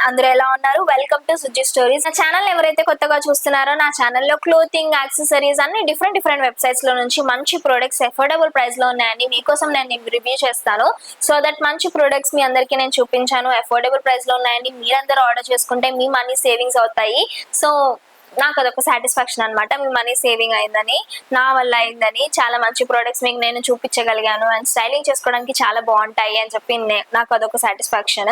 అందరూ ఎలా ఉన్నారు? Welcome to Suji stories. నా ఛానల్ ఎవరైతే కొత్తగా చూస్తున్నారో నా ఛానల్లో క్లోతింగ్, యాక్సెసరీస్ అన్ని డిఫరెంట్ వెబ్సైట్స్ లో నుంచి మంచి ప్రొడక్ట్స్ అఫోర్డబుల్ ప్రైస్ లో ఉన్నాయని మీకోసం నేను రివ్యూ చేస్తాను. సో దట్ మంచి ప్రొడక్ట్స్ మీ అందరికీ నేను చూపించాను. అఫోర్డబుల్ ప్రైస్ లో ఉన్నాయని మీరందరూ ఆర్డర్ చేసుకుంటే మీ మనీ సేవింగ్స్ అవుతాయి. సో నాకు అదొక సాటిస్ఫాక్షన్ అనమాట. మీ మనీ సేవింగ్ అయిందని, నా వల్ల అయిందని, చాలా మంచి ప్రొడక్ట్స్ మీకు నేను చూపించగలిగాను అండ్ స్టైలింగ్ చేసుకోవడానికి చాలా బాగుంటాయి అని చెప్పి నాకు అదొక సాటిస్ఫాక్షన్.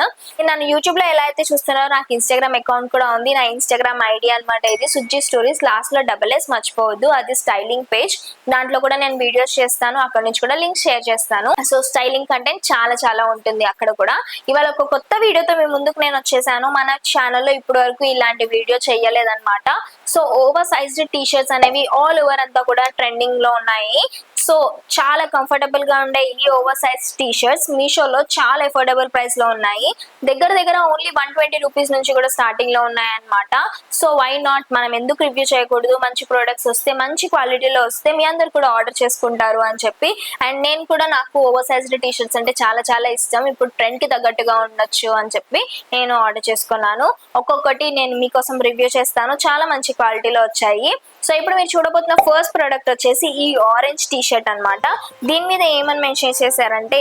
నన్ను యూట్యూబ్ లో ఎలా అయితే చూస్తున్నారో నాకు ఇన్స్టాగ్రామ్ అకౌంట్ కూడా ఉంది. నా ఇన్స్టాగ్రామ్ ఐడి అనమాట ఇది సుజ్జి స్టోరీస్. లాస్ట్ లో SS మర్చిపోవద్దు, అది స్టైలింగ్ పేజ్. దాంట్లో కూడా నేను వీడియోస్ చేస్తాను, అక్కడ నుంచి కూడా లింక్ షేర్ చేస్తాను. సో స్టైలింగ్ కంటెంట్ చాలా ఉంటుంది అక్కడ కూడా. ఇవాళ ఒక కొత్త వీడియోతో మీ ముందుకు నేను వచ్చేసాను. మన ఛానల్లో ఇప్పటి వరకు ఇలాంటి వీడియో చేయలేదన్నమాట. So oversized T shirts అనేవి ఆల్ ఓవర్ అంతా కూడా ట్రెండింగ్ లో ఉన్నాయి. సో చాలా కంఫర్టబుల్ గా ఉండే ఈ ఓవర్ సైజ్ టీ షర్ట్స్ మీషోలో చాలా అఫోర్డబుల్ ప్రైస్ లో ఉన్నాయి. దగ్గర ఓన్లీ 120 రూపీస్ నుంచి కూడా స్టార్టింగ్ లో ఉన్నాయి అన్నమాట. సో వై నాట్, మనం ఎందుకు రివ్యూ చేయకూడదు? మంచి ప్రొడక్ట్స్ వస్తే, మంచి క్వాలిటీలో వస్తే మీ అందరు కూడా ఆర్డర్ చేసుకుంటారు అని చెప్పి. అండ్ నేను కూడా, నాకు ఓవర్ సైజ్డ్ టీ షర్ట్స్ అంటే చాలా ఇష్టం. ఇప్పుడు ట్రెండ్ కి తగ్గట్టుగా ఉండొచ్చు అని చెప్పి నేను ఆర్డర్ చేసుకున్నాను. ఒక్కొక్కటి నేను మీకోసం రివ్యూ చేస్తాను. చాలా మంచి క్వాలిటీలో వచ్చాయి. సో ఇప్పుడు మీరు చూడబోతున్న ఫస్ట్ ప్రోడక్ట్ వచ్చేసి ఈ ఆరెంజ్ టీ షర్ట్ అనమాట. దీని మీద ఏమని మెన్షన్ చేశారంటే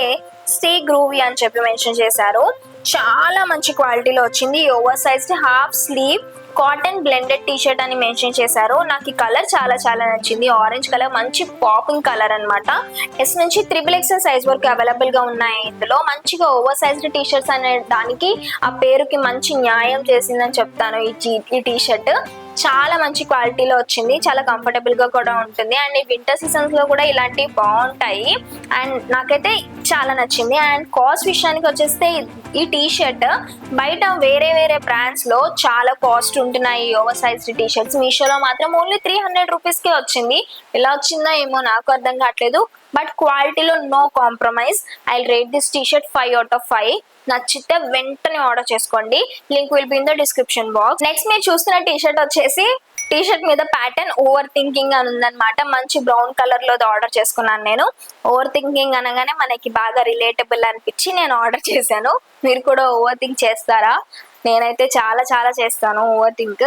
స్టే గ్రూవీ అని చెప్పి మెన్షన్ చేశారు. చాలా మంచి క్వాలిటీలో వచ్చింది. Over sized half slew cotton blended T shirt అని మెన్షన్ చేశారు. నాకు ఈ కలర్ చాలా నచ్చింది. ఆరెంజ్ కలర్ మంచి పాపింగ్ కలర్ అనమాట. S నుంచి XXL సైజ్ వరకు అవైలబుల్ గా ఉన్నాయి. ఇందులో మంచిగా ఓవర్ సైజ్డ్ టీ షర్ట్స్ అనే దానికి ఆ పేరుకి మంచి న్యాయం చేసిందని చెప్తాను. ఈ టీ షర్ట్ చాలా మంచి క్వాలిటీలో వచ్చింది. చాలా కంఫర్టబుల్ గా కూడా ఉంటుంది. అండ్ ఈ వింటర్ సీజన్స్ లో కూడా ఇలాంటివి బాగుంటాయి. అండ్ నాకైతే చాలా నచ్చింది. అండ్ కాస్ట్ విషయానికి వచ్చేస్తే ఈ టీ షర్ట్ బయట వేరే బ్రాండ్స్ లో చాలా కాస్ట్ ఉంటున్నాయి. ఓవర్ సైజ్ టీ షర్ట్స్ మీషోలో మాత్రం ఓన్లీ 300 రూపీస్ కే వచ్చింది. ఎలా వచ్చిందో ఏమో నాకు అర్థం కావట్లేదు. బట్ క్వాలిటీలో no compromise. I rate this T shirt 5 out of 5. నచ్చితే వెంటనే ఆర్డర్ చేసుకోండి. Link will be in the description box. Next మీరు చూస్తున్న టీ షర్ట్ వచ్చేసి, టీ షర్ట్ మీద ప్యాటర్న్ ఓవర్ థింకింగ్ అని ఉందన్నమాట. మంచి బ్రౌన్ కలర్ లో ఆర్డర్ చేసుకున్నాను నేను. ఓవర్ థింకింగ్ అనగానే మనకి బాగా రిలేటబుల్ అనిపించి నేను ఆర్డర్ చేశాను. మీరు కూడా ఓవర్ థింక్ చేస్తారా? నేనైతే చాలా చేస్తాను ఓవర్ థింక్.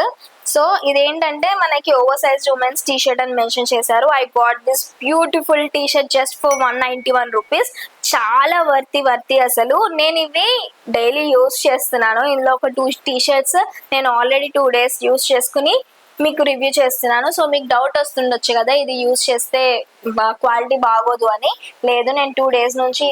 సో ఇదేంటంటే మనకి over size women's T shirt అని మెన్షన్ చేశారు. I got this beautiful T shirt just for 191 rupees. చాలా వర్తి అసలు. నేను ఇవి డైలీ యూస్ చేస్తున్నాను. ఇందులో ఒక 2 టీ షర్ట్స్ నేను ఆల్రెడీ 2 days యూస్ చేసుకుని మీకు రివ్యూ చేస్తున్నాను. సో మీకు డౌట్ వస్తుండొచ్చు కదా, ఇది యూస్ చేస్తే క్వాలిటీ బాగోదు అని. లేదు, నేను 2 days నుంచి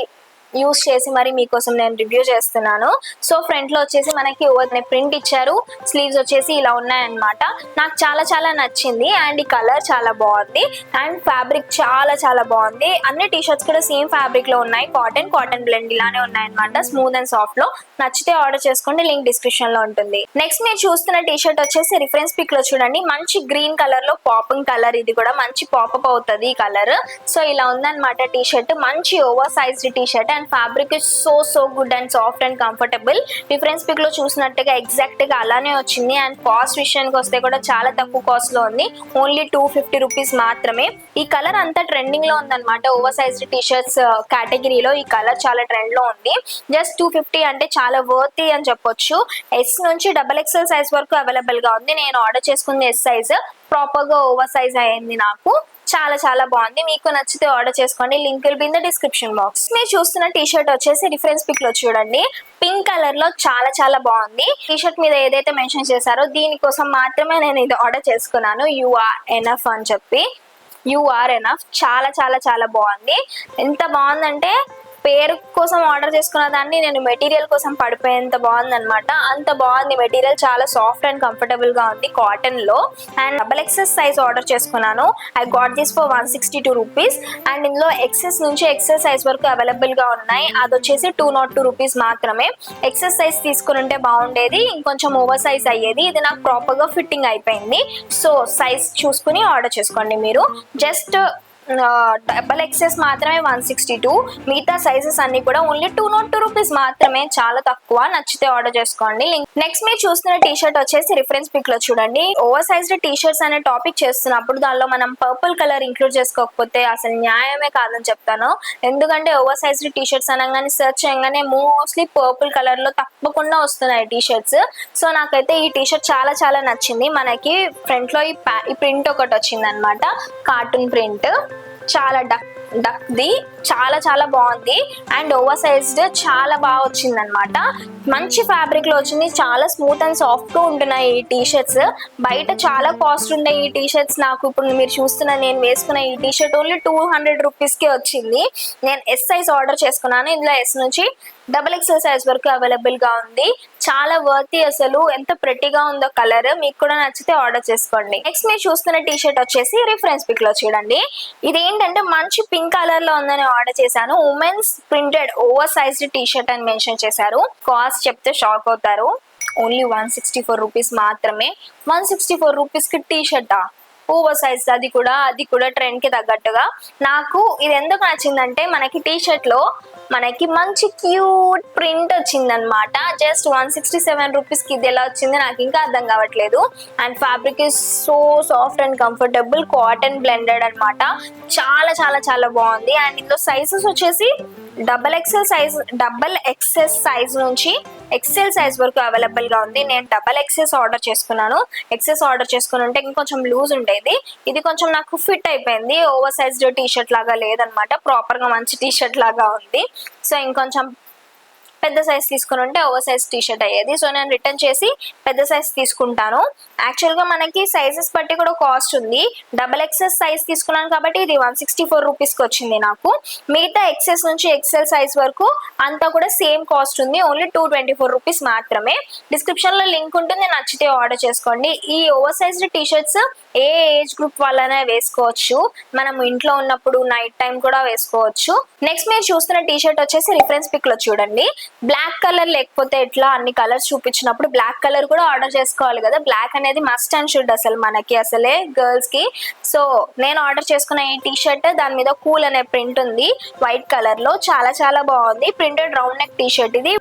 యూస్ చేసి మరి మీకోసం నేను రివ్యూ చేస్తున్నాను. సో ఫ్రంట్ లో వచ్చేసి మనకి ఓవర్ ప్రింట్ ఇచ్చారు. స్లీవ్స్ వచ్చేసి ఇలా ఉన్నాయన్నమాట. నాకు చాలా నచ్చింది. అండ్ ఈ కలర్ చాలా బాగుంది. అండ్ ఫ్యాబ్రిక్ చాలా బాగుంది. అన్ని టీ షర్ట్స్ కూడా సేమ్ ఫ్యాబ్రిక్ లో ఉన్నాయి. కాటన్ బ్లెండ్ ఇలానే ఉన్నాయన్నమాట. స్మూత్ అండ్ సాఫ్ట్ లో. నచ్చితే ఆర్డర్ చేసుకోండి, లింక్ డిస్క్రిప్షన్ లో ఉంటుంది. నెక్స్ట్ మీరు చూస్తున్న టీ షర్ట్ వచ్చేసి రిఫరెన్స్ పిక్ లో చూడండి, మంచి గ్రీన్ కలర్ లో పాపింగ్ కలర్. ఇది కూడా మంచి పాపప్ అవుతుంది ఈ కలర్. సో ఇలా ఉందన్నమాట టీ షర్ట్. మంచి over sized T shirt. And fabric is so good and soft and comfortable. Reference pic లో చూసినట్టుగా ఎగ్జాక్ట్ గా అలానే వచ్చింది. అండ్ కాస్ట్ విషయానికి వస్తే కూడా చాలా తక్కువ కాస్ట్ లో ఉంది. ఓన్లీ 250 రూపీస్ మాత్రమే. ఈ కలర్ అంతా ట్రెండింగ్ లో ఉందన్నమాట. ఓవర్ సైజ్డ్ టీ షర్ట్స్ కేటగిరీలో ఈ కలర్ చాలా ట్రెండ్ లో ఉంది. జస్ట్ 250 అంటే చాలా వర్తీ అని చెప్పొచ్చు. S నుంచి XXL సైజ్ వరకు అవైలబుల్ గా ఉంది. నేను ఆర్డర్ చేసుకుంది S సైజ్. ప్రాపర్ గా ఓవర్ సైజ్ అయింది నాకు. చాలా బాగుంది. మీకు నచ్చితే ఆర్డర్ చేసుకోండి, link will be in the description box. మీరు చూస్తున్న టీ షర్ట్ వచ్చేసి రిఫరెన్స్ పిక్ లో చూడండి, పింక్ కలర్ లో చాలా బాగుంది. టీ షర్ట్ మీద ఏదైతే మెన్షన్ చేశారో దీనికోసం మాత్రమే నేను ఇది ఆర్డర్ చేసుకున్నాను. యు ఆర్ ఎనఫ్ అని చెప్పి. యు ఆర్ ఎనఫ్ చాలా బాగుంది. ఎంత బాగుందంటే పేరు కోసం ఆర్డర్ చేసుకున్న దాన్ని నేను మెటీరియల్ కోసం పడిపోయేంత బాగుంది అనమాట. అంత బాగుంది మెటీరియల్. చాలా సాఫ్ట్ అండ్ కంఫర్టబుల్ గా ఉంది కాటన్ లో. అండ్ XXL సైజ్ ఆర్డర్ చేసుకున్నాను. I got this for 162 rupees. And ఇందులో XS నుంచి XL సైజ్ వరకు అవైలబుల్ గా ఉన్నాయి. అది వచ్చేసి 202 రూపీస్ మాత్రమే. XS సైజ్ తీసుకుని ఉంటే బాగుండేది, ఇంకొంచెం ఓవర్ సైజ్ అయ్యేది. ఇది నాకు ప్రాపర్ గా ఫిట్టింగ్ అయిపోయింది. సో సైజ్ చూసుకుని ఆర్డర్ చేసుకోండి మీరు. జస్ట్ డబల్ ఎక్సెస్ మాత్రమే 162, మిగతా సైజెస్ అన్ని కూడా ఓన్లీ 202 రూపీస్ మాత్రమే, చాలా తక్కువ. నచ్చితే ఆర్డర్ చేసుకోండి. నెక్స్ట్ మీరు చూస్తున్న టీ షర్ట్ వచ్చేసి రిఫరెన్స్ పిక్ లో చూడండి. ఓవర్ సైజ్డ్ టీ షర్ట్స్ అనే టాపిక్ చేస్తున్నప్పుడు దానిలో మనం పర్పుల్ కలర్ ఇంక్లూడ్ చేసుకోకపోతే అసలు న్యాయమే కాదని చెప్తాను. ఎందుకంటే ఓవర్ సైజ్డ్ టీ షర్ట్స్ అనగానే సెర్చ్ చేయగానే మోస్ట్లీ పర్పుల్ కలర్ లో తప్పకుండా వస్తున్నాయి టీ షర్ట్స్. సో నాకైతే ఈ టీ షర్ట్ చాలా చాలా నచ్చింది. మనకి ఫ్రంట్ లో ఈ ప్రింట్ ఒకటి వచ్చింది అనమాట, కార్టూన్ ప్రింట్, చాలా డక్ది చాలా చాలా బాగుంది. అండ్ ఓవర్ సైజ్డ్ చాలా బాగా వచ్చింది అనమాట. మంచి ఫ్యాబ్రిక్ లో వచ్చింది, చాలా స్మూత్ అండ్ సాఫ్ట్ గా ఉంటున్నాయి ఈ టీ షర్ట్స్. బయట చాలా కాస్ట్ ఉండే ఈ టీ షర్ట్స్ నాకు ఇప్పుడు మీరు చూస్తున్న నేను వేసుకున్న ఈ టీ షర్ట్ ఓన్లీ 200 రూపీస్ కి వచ్చింది. నేను ఎస్ సైజ్ ఆర్డర్ చేసుకున్నాను. ఇందులో ఎస్ నుంచి డబుల్ ఎక్స్ఎల్ సైజ్ వరకు అవైలబుల్ గా ఉంది. చాలా వర్తీ, అసలు ఎంత ప్రెట్టీగా ఉందో కలర్. మీకు కూడా నచ్చితే ఆర్డర్ చేసుకోండి. నెక్స్ట్ మీరు చూస్తున్న టీ షర్ట్ వచ్చేసి రిఫరెన్స్ పిక్ లో చూడండి. ఇదేంటంటే మంచి పింక్ కలర్ లో ఉందని ఆర్డర్ చేశాను. Women's printed over sized T shirt అని మెన్షన్ చేశారు. కాస్ట్ చెప్తే షాక్ అవుతారు. ఓన్లీ 164 రూపీస్ మాత్రమే. 164 రూపీస్ కి టీ షర్టా, ఓవర్ సైజ్, అది కూడా ట్రెండ్ కి తగ్గట్టుగా. నాకు ఇది ఎందుకు నచ్చిందంటే మనకి టీ షర్ట్ లో మనకి మంచి క్యూట్ ప్రింట్ వచ్చిందనమాట. జస్ట్ 167 రూపీస్ కి ఇది ఎలా వచ్చింది నాకు ఇంకా అర్థం కావట్లేదు. And fabric is so soft and comfortable, cotton blended అనమాట. చాలా చాలా చాలా బాగుంది. అండ్ ఇందులో సైజెస్ వచ్చేసి డబల్ ఎక్సెస్ సైజ్ నుంచి ఎక్సెల్ సైజ్ వరకు అవైలబుల్ గా ఉంది. నేను డబల్ ఎక్సెస్ ఆర్డర్ చేసుకున్నాను. ఎక్సెస్ ఆర్డర్ చేసుకుని ఉంటే ఇంకొంచెం లూజ్ ఉండేది. ఇది కొంచెం నాకు ఫిట్ అయిపోయింది. ఓవర్ సైజ్డ్ టీ షర్ట్ లాగా లేదనమాట, ప్రాపర్ గా మంచి టీ షర్ట్ లాగా ఉంది. సో ఇంకొంచెం పెద్ద సైజ్ తీసుకుని ఉంటే ఓవర్ సైజ్ టీ షర్ట్ అయ్యేది. సో నేను రిటర్న్ చేసి పెద్ద సైజ్ తీసుకుంటాను. యాక్చువల్ గా మనకి సైజెస్ బట్టి కూడా కాస్ట్ ఉంది. డబల్ ఎక్సెస్ సైజ్ తీసుకున్నాను కాబట్టి ఇది 164 రూపీస్ కి వచ్చింది నాకు. మిగతా ఎక్సెస్ నుంచి ఎక్సెల్ సైజ్ వరకు అంతా కూడా సేమ్ కాస్ట్ ఉంది. ఓన్లీ 224 రూపీస్ మాత్రమే. డిస్క్రిప్షన్ లో లింక్ ఉంటుంది, నచ్చితే ఆర్డర్ చేసుకోండి. ఈ ఓవర్ సైజ్డ్ టీ షర్ట్స్ ఏ ఏజ్ గ్రూప్ వాళ్ళనే వేసుకోవచ్చు. మనం ఇంట్లో ఉన్నప్పుడు నైట్ టైం కూడా వేసుకోవచ్చు. నెక్స్ట్ మీరు చూస్తున్న టీ షర్ట్ వచ్చేసి రిఫరెన్స్ పిక్ లో చూడండి. బ్లాక్ కలర్ లేకపోతే ఎట్లా, అన్ని కలర్స్ చూపించినప్పుడు బ్లాక్ కలర్ కూడా ఆర్డర్ చేసుకోవాలి కదా. బ్లాక్ అనేది మస్ట్ అండ్ షుడ్ అసలు మనకి, అసలే గర్ల్స్ కి. సో నేను ఆర్డర్ చేసుకున్న ఈ టీ షర్ట్ దాని మీద కూల్ అనే ప్రింట్ ఉంది వైట్ కలర్ లో, చాలా చాలా బాగుంది. Printed round neck T shirt ఇది.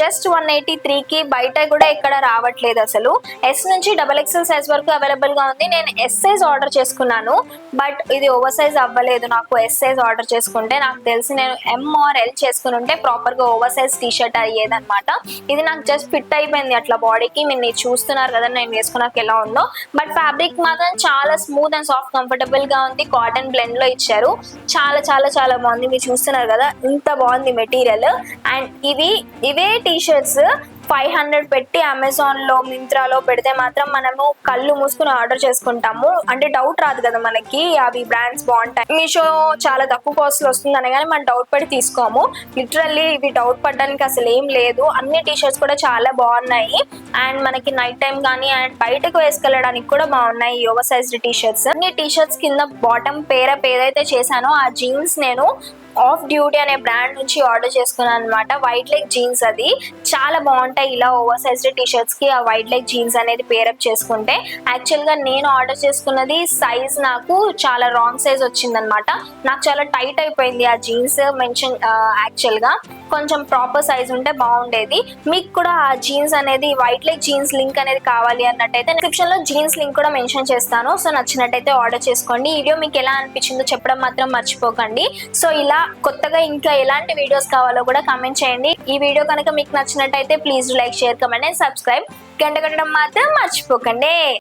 జస్ట్ 183 కి బయట కూడా ఎక్కడ రావట్లేదు అసలు. ఎస్ నుంచి డబల్ ఎక్స్ఎల్ సైజ్ వరకు అవైలబుల్ గా ఉంది. నేను ఎస్ సైజ్ ఆర్డర్ చేసుకున్నాను, బట్ ఇది ఓవర్ సైజ్ అవ్వలేదు నాకు. ఎస్ సైజ్ ఆర్డర్ చేసుకుంటే నాకు తెలిసి నేను ఎం ఆర్ ఎల్ చేసుకుని ఉంటే ప్రాపర్ గా ఓవర్ సైజ్ టీ షర్ట్ అయ్యేదన్నమాట. ఇది నాకు జస్ట్ ఫిట్ అయిపోయింది అట్లా బాడీకి. మీరు చూస్తున్నారు కదా నేను వేసుకున్నాక ఎలా ఉందో. బట్ ఫ్యాబ్రిక్ మాత్రం చాలా స్మూత్ అండ్ సాఫ్ట్ కంఫర్టబుల్ గా ఉంది. కాటన్ బ్లెండ్ లో ఇచ్చారు. చాలా చాలా చాలా బాగుంది. మీరు చూస్తున్నారు కదా ఇంత బాగుంది మెటీరియల్. అండ్ ఇవే టీ షర్ట్స్ 500 పెట్టి అమెజాన్ లో మింత్రాలో పెడితే మాత్రం మనము కళ్ళు మూసుకుని ఆర్డర్ చేసుకుంటాము. అంటే డౌట్ రాదు కదా మనకి అవి బ్రాండ్స్ బాగుంటాయి. మీషో చాలా తక్కువ కాస్ట్ లో వస్తుంది అనగానే మనం డౌట్ పడి తీసుకోము. లిటరల్లీ ఇవి డౌట్ పడడానికి అసలు ఏం లేదు. అన్ని టీ షర్ట్స్ కూడా చాలా బాగున్నాయి. అండ్ మనకి నైట్ టైం కానీ అండ్ బయటకు వేసుకెళ్ళడానికి కూడా బాగున్నాయి ఈ ఓవర్ సైజ్డ్ టీ షర్ట్స్. అన్ని టీ షర్ట్స్ కింద బాటమ్ పేరప్ ఏదైతే చేశానో ఆ జీన్స్ నేను ఆఫ్ డ్యూటీ అనే బ్రాండ్ నుంచి ఆర్డర్ చేసుకున్నాను అనమాట. వైట్ లెగ్ జీన్స్, అది చాలా బాగుంటాయి. ఇలా ఓవర్ సైజ్డ్ టీ షర్ట్స్ కి ఆ వైట్ లెగ్ జీన్స్ అనేది పేరప్ చేసుకుంటే. యాక్చువల్ గా నేను ఆర్డర్ చేసుకున్నది సైజ్ నాకు చాలా రాంగ్ సైజ్ వచ్చిందనమాట. నాకు చాలా టైట్ అయిపోయింది ఆ జీన్స్. యాక్చువల్ గా కొంచెం ప్రాపర్ సైజ్ ఉంటే బాగుండేది. మీకు కూడా ఆ జీన్స్ అనేది వైట్ లెగ్ జీన్స్ లింక్ అనేది కావాలి అన్నట్టయితే డిస్క్రిప్షన్ లో జీన్స్ లింక్ కూడా మెన్షన్ చేస్తాను. సో నచ్చినట్టయితే ఆర్డర్ చేసుకోండి. ఈ వీడియో మీకు ఎలా అనిపించిందో చెప్పడం మాత్రం మర్చిపోకండి. సో ఇలా కొత్తగా ఇంకా ఎలాంటి వీడియోస్ కావాలో కూడా కామెంట్ చేయండి. ఈ వీడియో కనుక మీకు నచ్చినట్టయితే please like, share, comment and subscribe. గంట కొట్టడం మాత్రం మర్చిపోకండి.